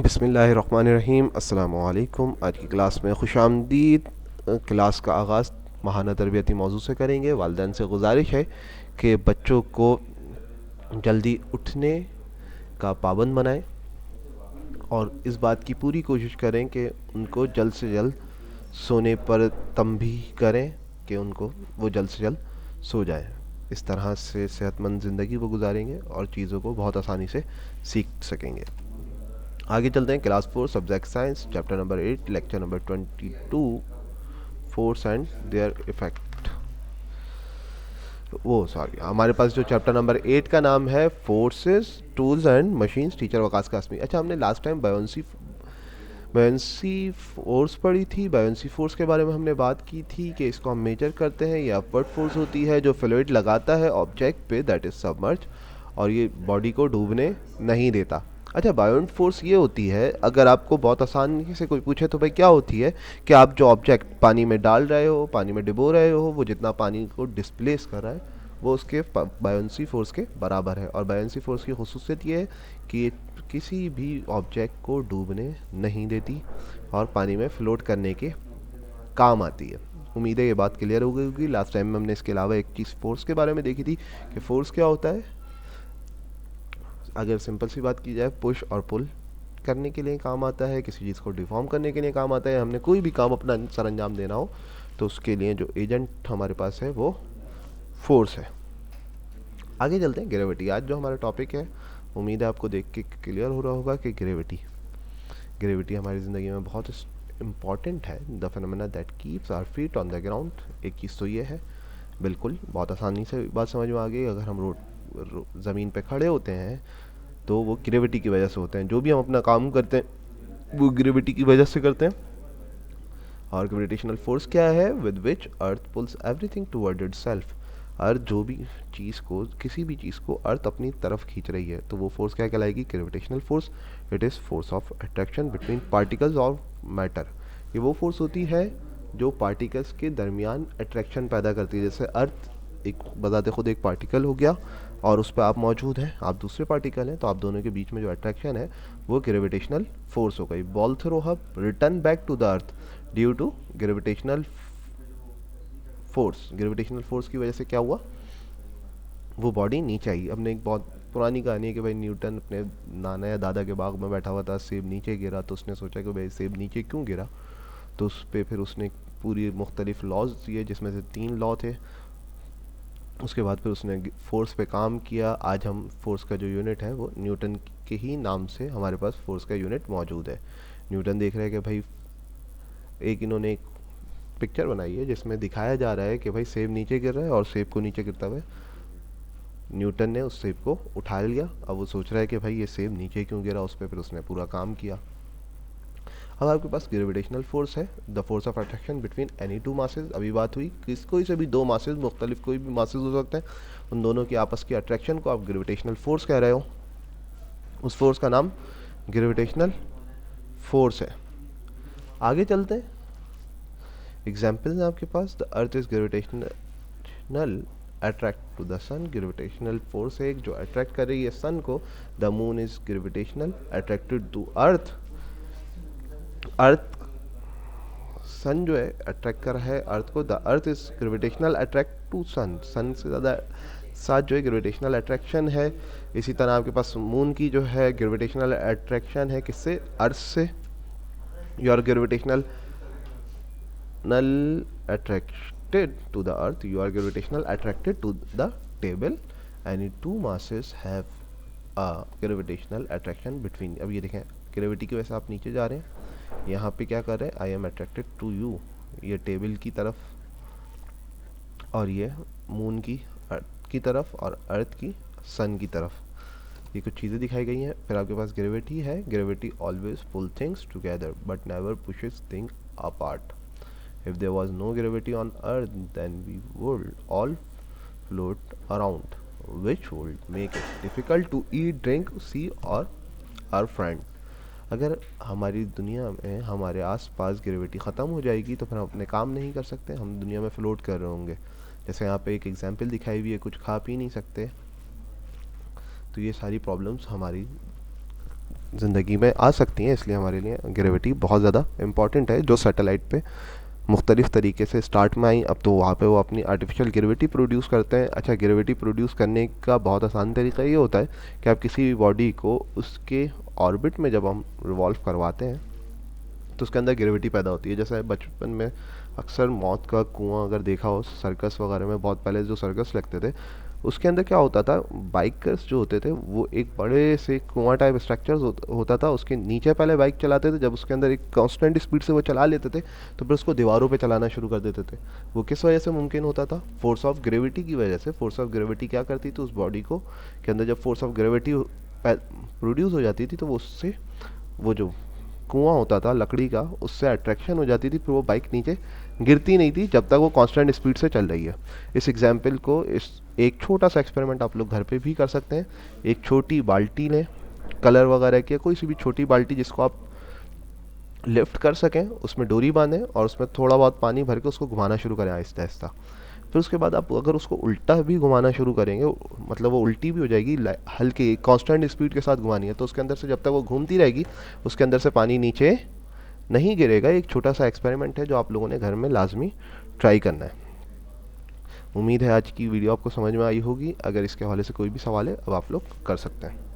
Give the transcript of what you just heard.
बिस्मिल्लाहिर्रहमानिर्रहीम। अस्सलामुअलैकुम। आज की क्लास में खुशामदीद। क्लास का आगाज़ माहाना तरबियती मौजू से करेंगे। वालिदैन से गुजारिश है कि बच्चों को जल्दी उठने का पाबंद बनाएं और इस बात की पूरी कोशिश करें कि उनको जल्द से जल्द सोने पर तंबीह करें कि उनको वो जल्द से जल्द सो जाएं। इस तरह से सेहतमंद ज़िंदगी वो गुजारेंगे और चीज़ों को बहुत आसानी से सीख सकेंगे। आगे चलते हैं। Class 4 subject science, chapter number 8, lecture number 22, force and their effect. वो सॉरी, हमारे पास जो चैप्टर नंबर 8 का नाम है forces, tools and machines, teacher Waqas Qasmi. अच्छा, हमने लास्ट टाइम बायोंसी फोर्स पढ़ी थी। बायोंसी फोर्स के बारे में हमने बात की थी कि इसको हम मेजर करते हैं। ये अपवर्ड फोर्स होती है जो फ्लूइड लगाता है ऑब्जेक्ट पे दैट इज सबमर्ज, और ये बॉडी को डूबने नहीं देता। अच्छा, बायोंट फोर्स ये होती है, अगर आपको बहुत आसानी से कोई पूछे तो भाई क्या होती है, कि आप जो ऑब्जेक्ट पानी में डाल रहे हो, पानी में डुबो रहे हो, वो जितना पानी को डिस्प्लेस कर रहा है वो उसके बायोंसी फोर्स के बराबर है। और बायोंसी फोर्स की खुसूसियत ये है कि ये किसी भी ऑब्जेक्ट को डूबने नहीं देती और पानी में फ्लोट करने के काम आती है। उम्मीद है ये बात क्लियर हो गई होगी। लास्ट टाइम में हमने इसके अलावा एक चीज़ फोर्स के बारे में देखी थी कि फोर्स क्या होता है। अगर सिंपल सी बात की जाए, पुश और पुल करने के लिए काम आता है, किसी चीज़ को डिफॉर्म करने के लिए काम आता है। हमने कोई भी काम अपना सर अंजाम देना हो तो उसके लिए जो एजेंट हमारे पास है वो फोर्स है। आगे चलते हैं। ग्रेविटी आज जो हमारा टॉपिक है, उम्मीद है आपको देख के क्लियर हो रहा होगा कि ग्रेविटी हमारी ज़िंदगी में बहुत इम्पॉर्टेंट है। The phenomena that keeps our feet on the ground. एक चीज़ तो ये है, बिल्कुल बहुत आसानी से बात समझ में आ गई। अगर हम ज़मीन पे खड़े होते हैं तो वो ग्रेविटी की वजह से होते हैं। जो भी हम अपना काम करते हैं वो ग्रेविटी की वजह से करते हैं। और ग्रेविटेशनल फोर्स क्या है? With which earth pulls everything toward itself. Earth जो भी चीज़ को, किसी भी चीज़ को अर्थ अपनी तरफ खींच रही है, तो वो फोर्स क्या कहलाएगी? Gravitational force. It is force of attraction between particles और मैटर। ये वो फोर्स होती है जो पार्टिकल्स के दरमियान अट्रैक्शन पैदा करती है। जैसे अर्थ एक बजाते खुद एक पार्टिकल हो गया और उस पर आप मौजूद हैं, आप दूसरे पार्टिकल हैं, तो आप दोनों के बीच में जो अट्रैक्शन है वो ग्रेविटेशनल फोर्स हो गई। Ball throw up return back to the earth due to gravitational force. Gravitational force की वजह से क्या हुआ? वो बॉडी नीचे आई। हमने एक बहुत पुरानी कहानी है कि भाई न्यूटन अपने नाना या दादा के बाग में बैठा हुआ था, सेब नीचे गिरा, तो उसने सोचा कि भाई सेब नीचे क्यों गिरा, तो उस पर फिर उसने पूरी मुख्तलिफ लॉज दिए जिसमें से 3 लॉ थे। उसके बाद फिर उसने फोर्स पे काम किया। आज हम फोर्स का जो यूनिट है वो न्यूटन के ही नाम से हमारे पास फोर्स का यूनिट मौजूद है। न्यूटन देख रहे हैं कि भाई एक इन्होंने एक पिक्चर बनाई है जिसमें दिखाया जा रहा है कि भाई सेब नीचे गिर रहा है और सेब को नीचे गिरता हुआ न्यूटन ने उस सेब को उठा लिया। अब वो सोच रहा है कि भाई ये सेब नीचे क्यों गिरा, उस पर फिर उसने पूरा काम किया। अब आपके पास ग्रेविटेशनल फोर्स है, the force of attraction between any two masses. अभी बात हुई कि कोई से भी 2 मासेस, मुख्तलिफ कोई भी मासेस हो सकते हैं, उन दोनों की आपस की अट्रैक्शन को आप ग्रेविटेशनल फोर्स कह रहे हो। उस फोर्स का नाम ग्रेविटेशनल फोर्स है। आगे चलते हैं। एग्जाम्पल्स हैं आपके पास। The earth is gravitational attract to the sun. Gravitational force है एक जो अट्रैक्ट कर रही है सन को। The moon is gravitational attracted to earth. Earth, sun जो है अट्रैक्ट कर रहा है अर्थ को। The earth is gravitational attract to sun. Sun से ज़्यादा साथ जो है ग्रेविटेशनल अट्रैक्शन है। इसी तरह आपके पास मून की जो है ग्रेविटेशनल अट्रैक्शन है किससे? अर्थ से। You're gravitationally attracted to the earth, you are gravitational attracted to the table. Any two masses have a gravitational attraction between। अब ये देखें, ग्रेविटी की वजह से आप नीचे जा रहे हैं, यहाँ पे क्या कर रहे हैं? I am attracted to you, ये टेबल की तरफ, और ये मून की अर्थ की तरफ, और अर्थ की सन की तरफ। ये कुछ चीज़ें दिखाई गई हैं। फिर आपके पास ग्रेविटी है। Gravity always pull things together but never pushes thing apart. If there was no gravity on earth, then we would all float around, which would make it difficult to eat, drink, see or our friend। अगर हमारी दुनिया में हमारे आसपास gravity ख़त्म हो जाएगी तो फिर हम अपने काम नहीं कर सकते, हम दुनिया में फ्लोट कर रहे होंगे। जैसे यहाँ पे एक एग्जांपल दिखाई हुई है, कुछ खा पी नहीं सकते। तो ये सारी प्रॉब्लम्स हमारी ज़िंदगी में आ सकती हैं, इसलिए हमारे लिए ग्रेविटी बहुत ज़्यादा इम्पॉर्टेंट है। जो सैटेलाइट पे मुख्तलिफ़ तरीके से स्टार्ट में आई, अब तो वहाँ पे वो अपनी आर्टिफिशियल ग्रेविटी प्रोड्यूस करते हैं। अच्छा, ग्रेविटी प्रोड्यूस करने का बहुत आसान तरीका ये होता है कि आप किसी भी बॉडी को उसके ऑर्बिट में जब हम रिवॉल्व करवाते हैं तो उसके अंदर ग्रेविटी पैदा होती है। जैसे बचपन में अक्सर मौत का कुआं अगर देखा हो, सर्कस वगैरह में बहुत पहले जो सर्कस लगते थे, उसके अंदर क्या होता था, बाइकर्स जो होते थे वो एक बड़े से कुआं टाइप स्ट्रक्चर होता था, उसके नीचे पहले बाइक चलाते थे। जब उसके अंदर एक कांस्टेंट स्पीड से वो चला लेते थे तो फिर उसको दीवारों पे चलाना शुरू कर देते थे। वो किस वजह से मुमकिन होता था? फोर्स ऑफ ग्रेविटी की वजह से। फोर्स ऑफ ग्रेविटी क्या करती थी उस बॉडी को के अंदर, जब फोर्स ऑफ ग्रेविटी प्रोड्यूस हो जाती थी तो वो उससे वो जो कुआं होता था लकड़ी का, उससे अट्रैक्शन हो जाती थी, फिर वो बाइक नीचे गिरती नहीं थी जब तक वो कांस्टेंट स्पीड से चल रही है। इस एग्जाम्पल को, इस एक छोटा सा एक्सपेरिमेंट आप लोग घर पे भी कर सकते हैं। एक छोटी बाल्टी लें, कलर वगैरह की कोई सी भी छोटी बाल्टी जिसको आप लिफ्ट कर सकें, उसमें डोरी बांधें और उसमें थोड़ा बहुत पानी भर के उसको घुमाना शुरू करें आहिस्ता आहिस्ता। फिर उसके बाद आप अगर उसको उल्टा भी घुमाना शुरू करेंगे, मतलब वो उल्टी भी हो जाएगी, हल्की कांस्टेंट स्पीड के साथ घुमानी है, तो उसके अंदर से जब तक वो घूमती रहेगी उसके अंदर से पानी नीचे नहीं गिरेगा। एक छोटा सा एक्सपेरिमेंट है जो आप लोगों ने घर में लाजमी ट्राई करना है। उम्मीद है आज की वीडियो आपको समझ में आई होगी। अगर इसके हवाले से कोई भी सवाल है अब आप लोग कर सकते हैं।